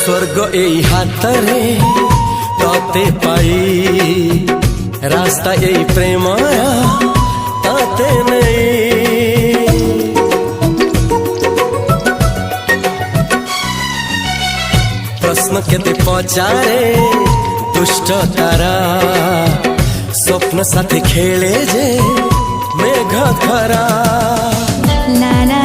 स्वर्ग एई हातरे तते पाई रास्ता एई प्रेमाया ताते नहीं। प्रश्न केते पचारे दुष्ट तारा स्वप्न साथी खेले जे मेघ खरा। ला ला